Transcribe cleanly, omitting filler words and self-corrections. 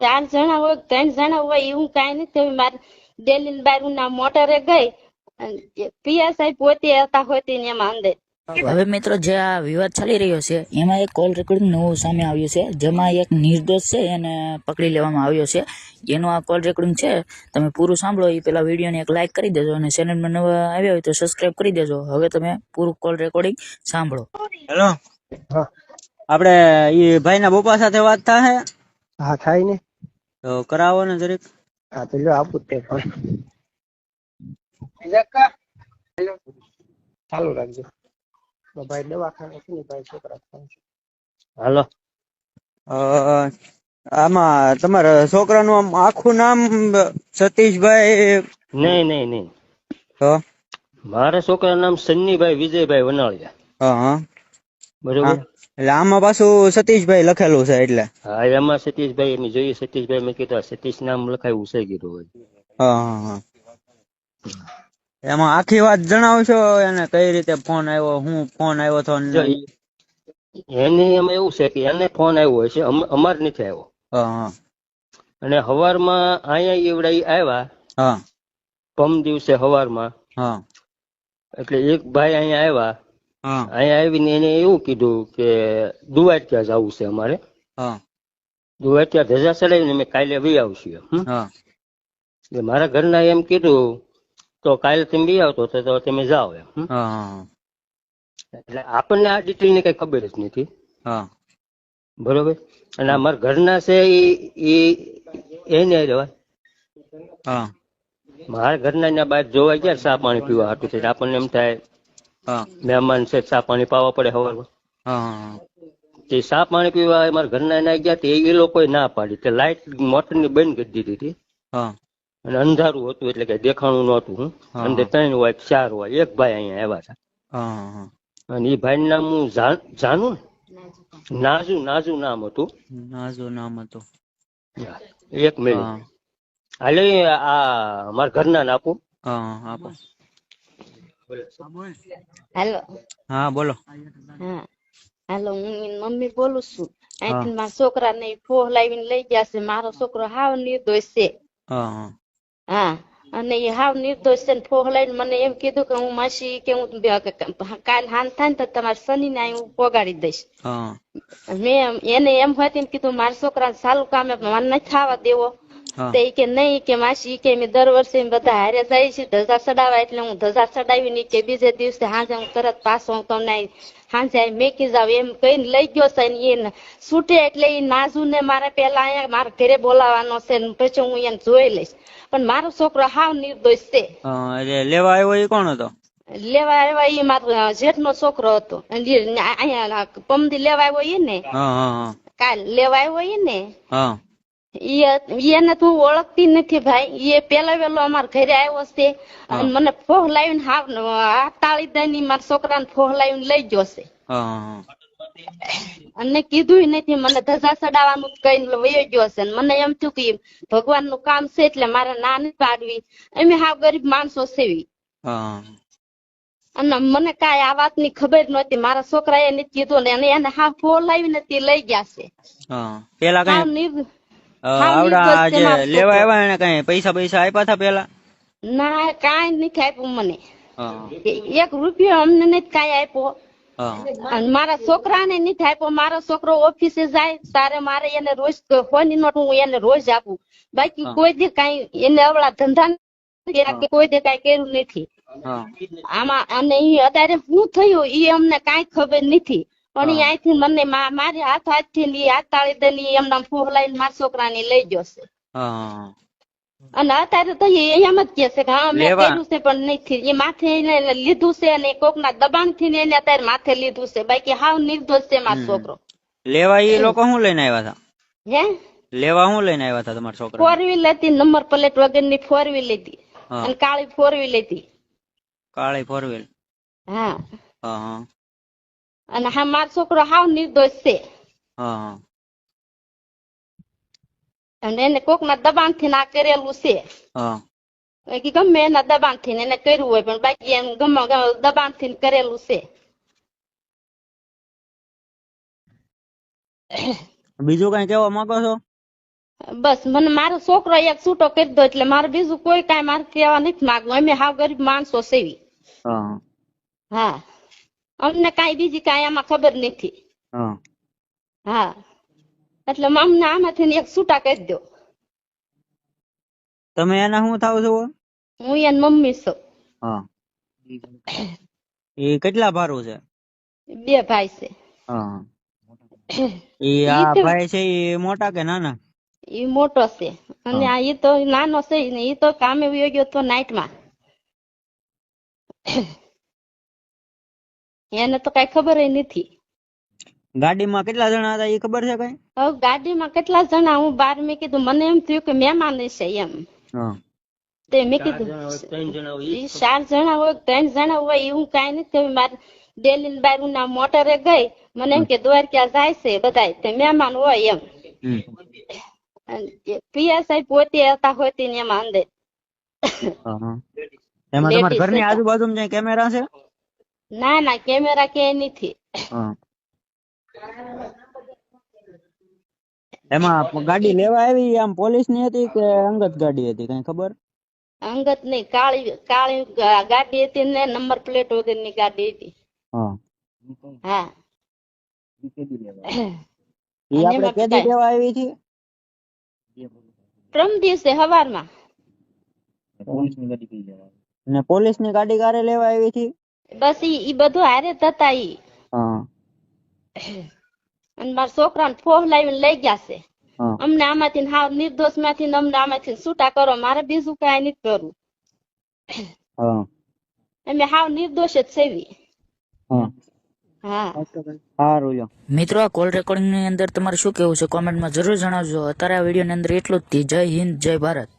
4 જણા હોય 3 જણા હોય એવું કાંઈ નથી. મારે ડેલી બારું ના મોટરે ગઈ પીએસઆઈ પોતે હતા હોતી ને એમાં અંદર. હવે મિત્રો જે આ વિવાદ ચાલી રહ્યો છે એમાં એક કોલ રેકોર્ડિંગ નવું સામે આવ્યું છે જેમાં એક નિર્દોષ છે એને પકડી લેવામાં આવ્યો છે. એનું આ કોલ રેકોર્ડિંગ છે, તમે પૂરું સાંભળો. એ પેલા વિડીયોને એક લાઈક કરી દેજો અને ચેનલમાં નવા આવ્યા હોય તો સબસ્ક્રાઇબ કરી દેજો. હવે તમે પૂરું કોલ રેકોર્ડિંગ સાંભળો. હેલો, હા આપણે ઈ ભાઈના પપ્પા સાથે વાત થાય હા થાય ને. તો કરાવો ને જરીક. હા તો લ્યો આપું જ તે પણ ચાલુ રાખજો. તો ભાઈ દવાખાને છે ને ભાઈ છોકરા થાય છે. હાલો. આમાં તમારા છોકરાનું આમ આખું નામ સતીશભાઈ? નહીં. તો મારા છોકરાનું નામ સન્નીભાઈ વિજયભાઈ વનાળિયા. હા, બરોબર. એટલે આમાં પાછું સતીશભાઈ લખેલું છે એટલે. હા, એમાં સતીશભાઈ એમ જોઈએ. સતીશભાઈ મેં કીધું સતીશ નામ લખાયું છે કીધું હોય. હા. એમાં આખી વાત જણાવશો એને કઈ રીતે ફોન આવ્યો, હું ફોન આવ્યો તો? એને એમાં એવું છે કે એને ફોન આવ્યો હોય છે, અમાર નથી આવ્યો. હા અને હવારમાં અહીંયા એવડા આવ્યા હા પમ દિવસે હવારમાં. હા એટલે એક ભાઈ અહીંયા આવ્યા. હા અહીંયા આવીને એને એવું કીધું કે દુવાટિયા જવું છે અમારે. હા દુવાટિયા ધજા ચડાવીને અમે કાલે વી આવશું. હા એટલે મારા ઘરના એમ કીધું તો કાલે તમે બી આવતો તો તમે જાઓ એમ. હા એટલે આપણને આ ડિટેલ ની કઈ ખબર જ નથી. હા બરોબર. અને અમારા ઘરના છે એને રહેવાય. હા મારા ઘરના ના બહાર જોવા ગયા ચા પાણી પીવા હાટું છે. આપણને એમ થાય હા મહેમાન છે, ચા પાણી પાવા પડે સવારમાં. હા તે ચા પાણી પીવા મારા ઘરના ના ગયા તે એ લોકોએ ના પાડી. તે લાઈટ મોટર ની બંધ કરી દીધી હતી. હા અને અંધારું હતું એટલે કઈ દેખાણું નહોતું. અંદર 3 હોય 4 હોય. એક ભાઈ અહીંયા આવ્યા હતા. હા અને એ ભાઈ નામ હું જાનું ને નાજુ નામ હતું. નાજુ નામ હતું. એક મિનિટ હાલે આ મારા ઘરના ને આપું. હા આપો. હાલો. હા બોલો. હા હાલો, હું એની મમ્મી બોલું છું. અહીંથી મારા છોકરાને ફોહ લાવીને લઈ ગયા છે. મારો છોકરો હાવ નિર્દોષ છે. હા હા, અને એ હાવ નિર્દોષ છે. ફોહ લઈને મને એમ કીધું કે હું માસી કે હું કાલ હાન થાય ને તો તમારા શનિ ને હું પોગાડી દઈશ. હા મેં એને એમ હતી ને કીધું મારા છોકરા સારું કામે મને નથી થવા દેવો. તે કે નહીં કે માસી કે મેં દર વર્ષે બધા હારે જાય છે ધજા ચડાવવા. એટલે હું ધજા ચડાવી કે બીજે દિવસે હાજે હું તરત પાછો હું તમને હાજે મેકી જાવ એમ કહીને લઈ ગયો છે. એને છૂટે એટલે એ નાજુ ને મારે પેલા અહીંયા મારા ઘરે બોલાવાનો છે પછી હું એને જોઈ લઈશ. પણ મારો છોકરો હાવ નિર્દોષ છે. એટલે લેવા આવ્યો એ કોણ હતો? લેવા આવ્યા એ મારો જેઠનો છોકરો હતો. અહીંયા પમદી લેવા આવ્યો એ ને, કાલ લેવા આવ્યો એ ને, એને તું ઓળખતી નથી ભાઈ. એ પેલા વેલો અમારા ઘરે આવ્યો છે અને મને ફોહ લાવીને હાથ તાળી દઈને મારા છોકરાને ફોહ લાવીને લઈ ગયો છે. અને કીધું નથી. મને ધજા ચડાવવાનું કઈ વયો ગયો છે. મને એમ થયું કે ભગવાન નું કામ છે એટલે મારે ના નથી પાડવી. અમે હાવ ગરીબ માણસો સેવી. અને મને કાંઈ આ વાત ની ખબર નહોતી. મારા છોકરા એ નથી કીધું ને એને હાવ ફોહ લાવીને લઈ ગયા છે. પેલા કઈ આવડા જે લેવા આવ્યા એને કઈ પૈસા આપ્યા હતા પેલા? ના, કાંઈ નથી આપ્યું મને. 1 રૂપિયો અમને નથી કાંઈ આપ્યો. અને મારા છોકરાને નથી આપ્યો. મારો છોકરો ઓફિસે જાય તારે મારે એને રોજ ફોની નોટ હું એને રોજ આપું. બાકી કોઈ દે કાંઈ એને અવળા ધંધા કોઈ દે કાંઈ કર્યું નથી આમાં. અને ઈ અત્યારે શું થયું ઈ અમને કાંઈ ખબર નથી. પણ ઈ અહીંથી મને મારી હાથથી હાથ તાળી દઈને એમના ફોહ લઈને મારા છોકરાને લઈ ગયો છે. અને અત્યારે તો એમ જ કે છે કે હા મેં કર્યું છે પણ નથી. એ માથે એને લીધું છે અને કોકના દબાણ થી એને અત્યારે માથે લીધું છે. બાકી હાવ નિર્દોષ છે મારો છોકરો. લેવા એ લોકો શું લઈને આવ્યા હતા? હે લેવા શું લઈને આવ્યા હતા તમારા છોકરા? 4 વ્હીલ હતી, નંબર પ્લેટ વગરની 4 વ્હીલ હતી અને કાળી 4 વ્હીલ હતી. કાળી 4 વ્હીલ? હા. અને હા મારો છોકરો હાવ નિર્દોષ છે. અને એને કોકના દબાણ થી ના કરેલું છે. ગમે એના દબાણ થી એને કર્યું હોય પણ બાકી એમ ગમે દબાણ થી કરેલું છે. બીજું કઈ કેવા માંગો છો? બસ મને મારો છોકરો એક છૂટો કરી દો એટલે મારે બીજું કોઈ કાંઈ મારે કહેવા નથી માંગવું. અમે હાવ ગરીબ માણસો સેવી. હા હા અમને કાંઈ બીજી કાંઈ આમાં ખબર નથી. હા હા એટલે અમને આમાંથી એક છૂટા કરી દો. તમે એના શું થાવ છો? હું એની મમ્મી છું. હા એ કેટલા ભારું છે? 2 ભાઈ છે. હા એ આ ભાઈ છે એ મોટા કે નાના? એ મોટો છે અને આ ઈ તો નાનો છે ને ઈ તો કામે વયો ગયો તો નાઈટમાં. એને તો કઈ ખબર નથી. ગાડીમાં કેટલા જણા હતા એ ખબર છે કઈ? હવે ગાડીમાં કેટલા જણા હું બહાર મેં કીધું મને એમ થયું કે મહેમાન છે એમ. હા તે મેં કીધું 4 જણા હોય 3 જણા હોય એ હું કઈ નથી કહ્યું. મારે ડેલી બાર ના મોટરે ગઈ મને એમ કે દ્વારકા જાય છે બધા તે મહેમાન હોય એમ. પીએસઆઈ પોતે હતા હોતી ને એમાં અંદર. એમાં તમારા ઘરની આજુબાજુ ક્યાંય કેમેરા છે? ના ના કેમેરા ક્યાંય નથી. એમાં ગાડી લેવા આવી આમ પોલીસ ની હતી કે અંગત ગાડી હતી કઈ ખબર? અંગત નહીં કાળી ગાડી હતી ને નંબર પ્લેટ વગર ની ગાડી હતી. હા ઈ આપણે કેદી લેવા આવી છે? પ્રમ દિવસે હવારમાં. ને પોલીસ ની ગાડી કારે લેવા આવી છે? બસ ઈ બધું હારે જ હતા ઈ. અને મારા છોકરાને ફોહ લાવીને લઈ ગયા છે. અમને આમાંથી હાવ નિર્દોષ માંથી અમને આમાંથી છૂટા કરો. મારે બીજું કઈ નથી કરવું. અમે હાવ નિર્દોષ જ સેવી. મિત્રો આ કોલ રેકોર્ડિંગ ની અંદર તમારે શું કેવું છે કોમેન્ટમાં જરૂર જણાવજો. અત્યારે આ વિડીયો ની અંદર એટલું જ. જય હિન્દ જય ભારત.